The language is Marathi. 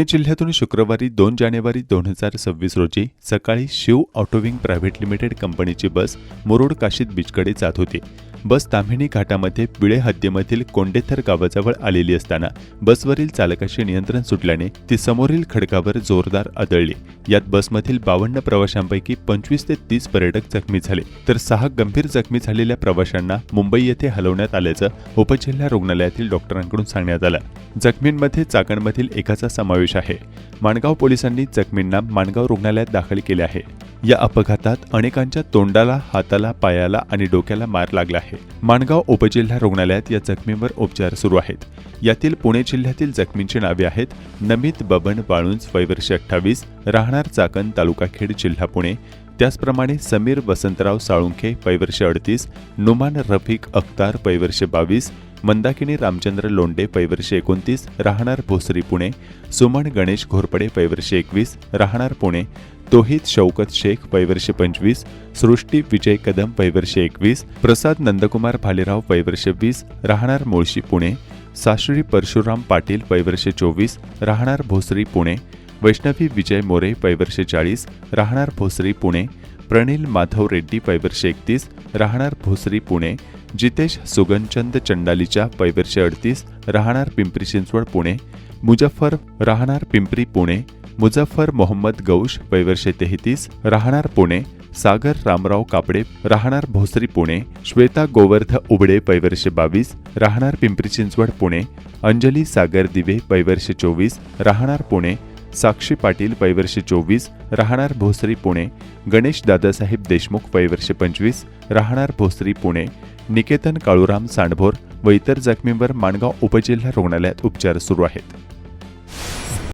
पुणे जिल्ह्यातून शुक्रवारी 2 जानेवारी 2026 रोजी सकाळी शिव ऑटोविंग प्रायव्हेट लिमिटेड कंपनीची बस मुरुड काशीद बीचकडे जात होती. बस ताम्हिणी घाटामध्ये पिळे हद्दीमधील कोंडेथर गावाजवळ आलेली असताना बसवरील चालकाचे नियंत्रण सुटल्याने ती समोरील खडकावर जोरदार आदळली. यात बसमधील 52 प्रवाशांपैकी 25 ते 30 पर्यटक जखमी झाले, तर 6 गंभीर जखमी झालेल्या प्रवाशांना मुंबई येथे हलवण्यात आल्याचं उपजिल्हा रुग्णालयातील डॉक्टरांकडून सांगण्यात आलं. जखमींमध्ये चाकणमधील एकाचा समावेश आहे. माणगाव पोलिसांनी जखमींना माणगाव रुग्णालयात दाखल केले आहे. या अपघातात अनेकांच्या तोंडाला, हाताला, पायाला आणि डोक्याला मार लागला आहे. माणगाव उपजिल्हा रुग्णालयात या जखमींवर उपचार सुरू आहेत. यातील पुणे जिल्ह्यातील जखमींची नावे आहेत: नमित बबन वाळुंज, वय वर्ष 28, राहणार चाकण, तालुका खेड, जिल्हा पुणे. त्याचप्रमाणे समीर वसंतराव साळुंखे, वय वर्ष 38, नुमान रफिक अख्तार, वय वर्ष 22, मंदाकिनी रामचंद्र लोंडे, वय वर्ष 29, राहणार भोसरी, पुणे. सुमन गणेश घोरपडे, वय वर्ष 21, राहणार पुणे. तोहित शौकत शेख, वय वर्ष 25, सृष्टी विजय कदम, वय वर्ष 21, प्रसाद नंदकुमार भालेराव, वय वर्ष 20, राहणार मुळशी, पुणे. साश्री परशुराम पाटील, वय वर्ष 24, राहणार भोसरी, पुणे. वैष्णवी विजय मोरे, वय वर्ष 40, राहणार भोसरी, पुणे. प्रणिल माधव रेड्डी, वय वर्ष 31, राहणार भोसरी, पुणे. जितेश सुगनचंद चंडालीचा, वय वर्ष 38, राहणार पिंपरी चिंचवड, पुणे. मुजफ्फर, राहणार पिंपरी, पुणे. मुजफ्फर मोहम्मद गौश, वय वर्ष 33, राहणार पुणे. सागर रामराव कापडे, राहणार भोसरी, पुणे. श्वेता गोवर्ध उबडे, वय वर्ष 22, राहणार पिंपरी चिंचवड, पुणे. अंजली सागर दिवे, वय वर्ष 24, राहणार पुणे. साक्षी पाटील, वय वर्ष 24, राहणार भोसरी, पुणे. गणेश दादासाहेब देशमुख, वय वर्ष 25, राहणार भोसरी, पुणे. निकेतन काळूराम सांडभोर व इतर जखमींवर माणगाव उपजिल्हा रुग्णालयात उपचार सुरू आहेत.